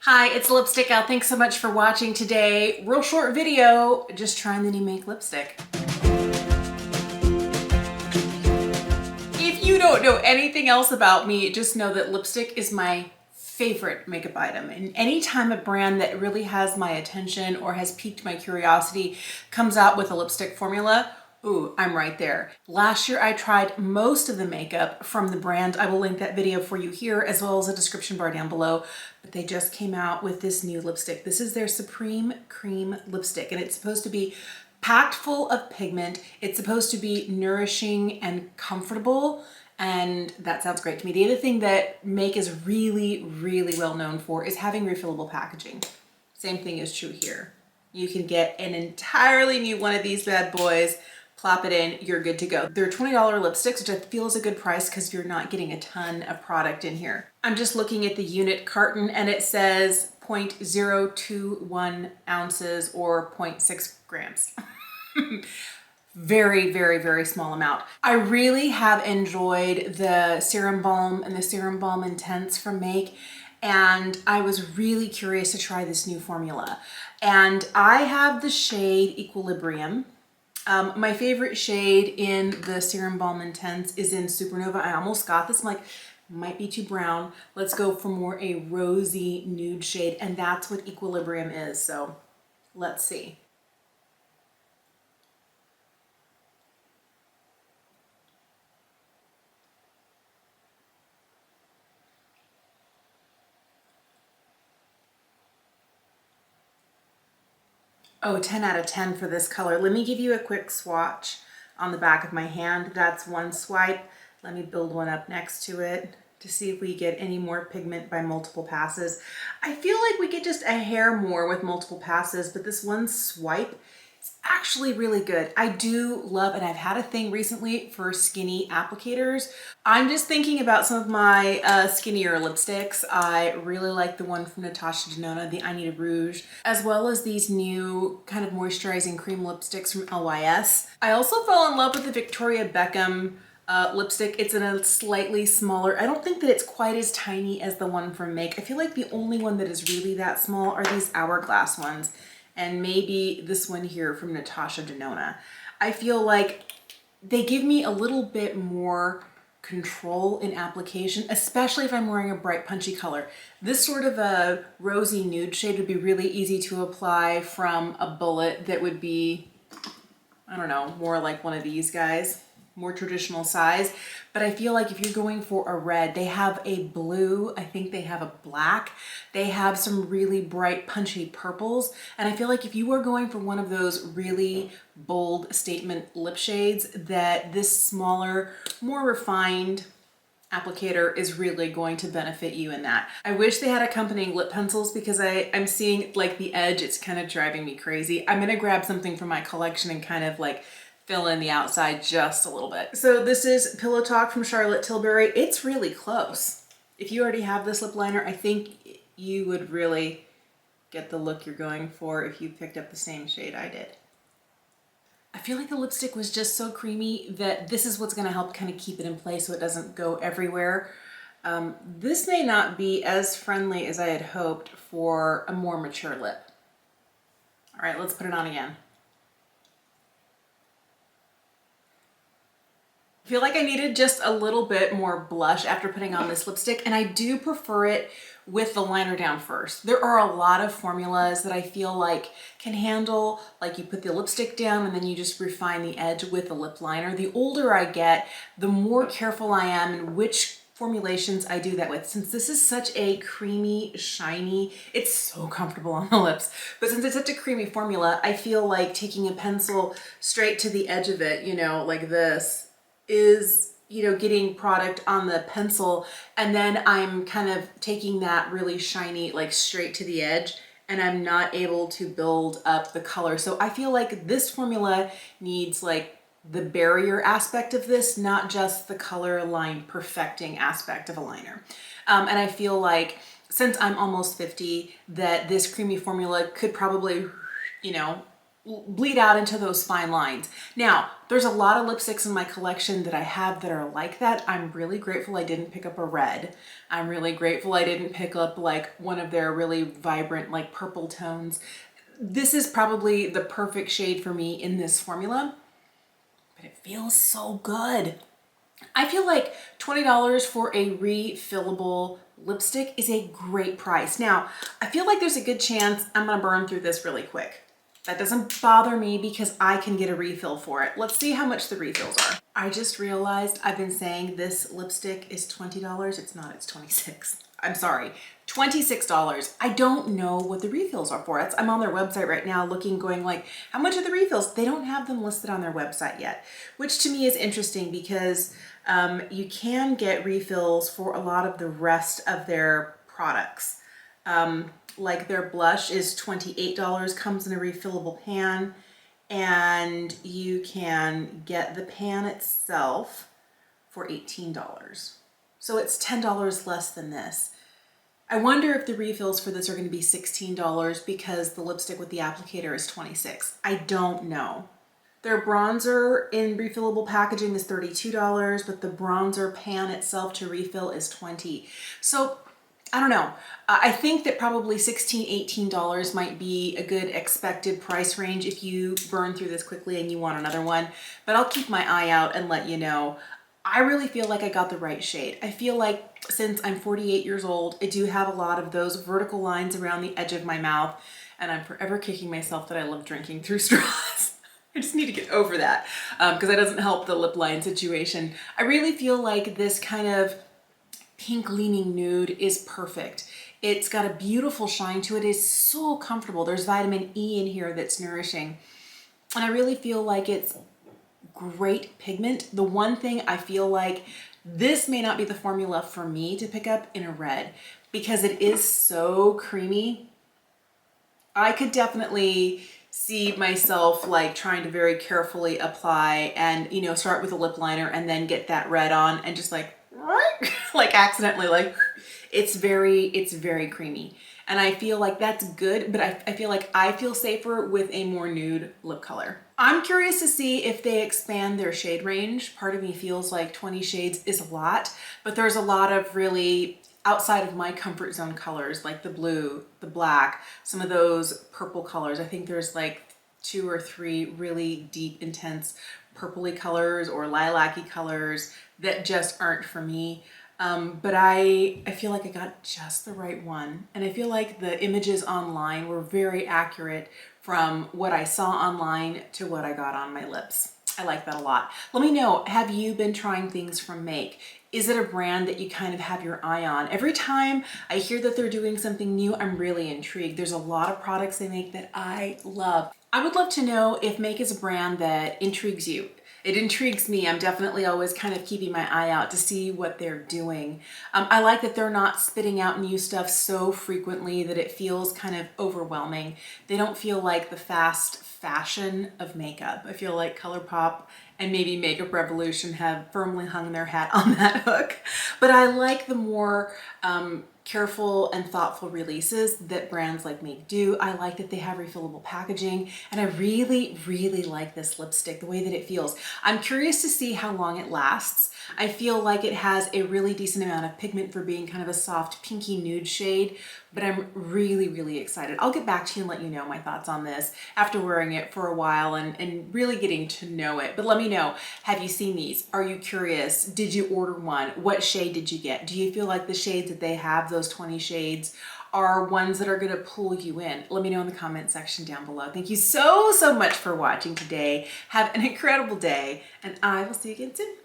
Hi, it's Lipstick Al. Thanks so much for watching today. Real short video, just trying the new Make lipstick. If you don't know anything else about me, just know that lipstick is my favorite makeup item. And anytime a brand that really has my attention or has piqued my curiosity comes out with a lipstick formula, ooh, I'm right there. Last year I tried most of the makeup from the brand. I will link that video for you here as well as a description bar down below. But they just came out with this new lipstick. This is their Supreme Cream lipstick, and it's supposed to be packed full of pigment. It's supposed to be nourishing and comfortable, and that sounds great to me. The other thing that Make is really, really well known for is having refillable packaging. Same thing is true here. You can get an entirely new one of these bad boys, plop it in, you're good to go. They're $20 lipsticks, which I feel is a good price because you're not getting a ton of product in here. I'm just looking at the unit carton and it says 0.021 ounces or 0.6 grams. Very, very, very small amount. I really have enjoyed the Serum Balm and the Serum Balm Intense from Make, and I was really curious to try this new formula. And I have the shade Equilibrium. My favorite shade in the Serum Balm Intense is in Supernova. I almost got this. I'm like, might be too brown. Let's go for more a rosy nude shade, and that's what Equilibrium is. So let's see. Oh, 10 out of 10 for this color. Let me give you a quick swatch on the back of my hand. That's one swipe. Let me build one up next to it to see if we get any more pigment by multiple passes. I feel like we get just a hair more with multiple passes, but this one swipe is actually really good. I do love, and I've had a thing recently for skinny applicators. I'm just thinking about some of my skinnier lipsticks. I really like the one from Natasha Denona, the I Need a Rouge, as well as these new kind of moisturizing cream lipsticks from LYS. I also fell in love with the Victoria Beckham lipstick. It's in a slightly smaller, I don't think that it's quite as tiny as the one from Make. I feel like the only one that is really that small are these Hourglass ones, and maybe this one here from Natasha Denona. I feel like they give me a little bit more control in application, especially if I'm wearing a bright punchy color. This sort of a rosy nude shade would be really easy to apply from a bullet that would be, I don't know, more like one of these guys, more traditional size. But I feel like if you're going for a red, they have a blue, I think they have a black, they have some really bright punchy purples. And I feel like if you are going for one of those really bold statement lip shades, that this smaller, more refined applicator is really going to benefit you in that. I wish they had accompanying lip pencils because I'm seeing like the edge, it's kind of driving me crazy. I'm gonna grab something from my collection and kind of like fill in the outside just a little bit. So this is Pillow Talk from Charlotte Tilbury. It's really close. If you already have this lip liner, I think you would really get the look you're going for if you picked up the same shade I did. I feel like the lipstick was just so creamy that this is what's gonna help kind of keep it in place so it doesn't go everywhere. This may not be as friendly as I had hoped for a more mature lip. All right, let's put it on again. I feel like I needed just a little bit more blush after putting on this lipstick, and I do prefer it with the liner down first. There are a lot of formulas that I feel like can handle, like you put the lipstick down and then you just refine the edge with the lip liner. The older I get, the more careful I am in which formulations I do that with. Since this is such a creamy, shiny, it's so comfortable on the lips, but since it's such a creamy formula, I feel like taking a pencil straight to the edge of it, you know, like this, is, you know, getting product on the pencil, and then I'm kind of taking that really shiny like straight to the edge, and I'm not able to build up the color. So I feel like this formula needs like the barrier aspect of this, not just the color line perfecting aspect of a liner. And I feel like since I'm almost 50, that this creamy formula could probably, you know, bleed out into those fine lines. Now, there's a lot of lipsticks in my collection that I have that are like that. I'm really grateful I didn't pick up a red. I'm really grateful I didn't pick up like one of their really vibrant like purple tones. This is probably the perfect shade for me in this formula, but it feels so good. I feel like $20 for a refillable lipstick is a great price. Now, I feel like there's a good chance I'm gonna burn through this really quick. That doesn't bother me because I can get a refill for it. Let's see how much the refills are. I just realized I've been saying this lipstick is $20. It's not, it's 26. I'm sorry, $26. I don't know what the refills are for. I'm on their website right now looking, going like, how much are the refills? They don't have them listed on their website yet, which to me is interesting because you can get refills for a lot of the rest of their products. Like their blush is $28, comes in a refillable pan, and you can get the pan itself for $18. So it's $10 less than this. I wonder if the refills for this are going to be $16 because the lipstick with the applicator is $26. I don't know. Their bronzer in refillable packaging is $32, but the bronzer pan itself to refill is $20. So I don't know. I think that probably $16, $18 might be a good expected price range if you burn through this quickly and you want another one, but I'll keep my eye out and let you know. I really feel like I got the right shade. I feel like since I'm 48 years old, I do have a lot of those vertical lines around the edge of my mouth, and I'm forever kicking myself that I love drinking through straws. I just need to get over that because that doesn't help the lip line situation. I really feel like this kind of pink leaning nude is perfect. It's got a beautiful shine to it. It's so comfortable. There's vitamin E in here that's nourishing. And I really feel like it's great pigment. The one thing I feel like this may not be the formula for me to pick up in a red because it is so creamy. I could definitely see myself like trying to very carefully apply and, you know, start with a lip liner and then get that red on and just like accidentally like it's very creamy, and I feel like that's good, but I feel like I feel safer with a more nude lip color. I'm curious to see if they expand their shade range. Part of me feels like 20 shades is a lot, but there's a lot of really outside of my comfort zone colors like the blue, the black, some of those purple colors. I think there's like 2 or 3 really deep, intense purpley colors or lilac-y colors that just aren't for me. But I feel like I got just the right one. And I feel like the images online were very accurate from what I saw online to what I got on my lips. I like that a lot. Let me know, have you been trying things from Make? Is it a brand that you kind of have your eye on? Every time I hear that they're doing something new, I'm really intrigued. There's a lot of products they make that I love. I would love to know if Make is a brand that intrigues you. It intrigues me. I'm definitely always kind of keeping my eye out to see what they're doing. I like that they're not spitting out new stuff so frequently that it feels kind of overwhelming. They don't feel like the fast fashion of makeup. I feel like ColourPop and maybe Makeup Revolution have firmly hung their hat on that hook. But I like the more careful and thoughtful releases that brands like Make do. I like that they have refillable packaging, and I really like this lipstick, the way that it feels. I'm curious to see how long it lasts. I feel like it has a really decent amount of pigment for being kind of a soft pinky nude shade, but I'm really excited. I'll get back to you and let you know my thoughts on this after wearing it for a while and really getting to know it. But let me know, have you seen these? Are you curious? Did you order one? What shade did you get? Do you feel like the shades that they have, those 20 shades, are ones that are gonna pull you in? Let me know in the comment section down below. Thank you so much for watching today. Have an incredible day, and I will see you again soon.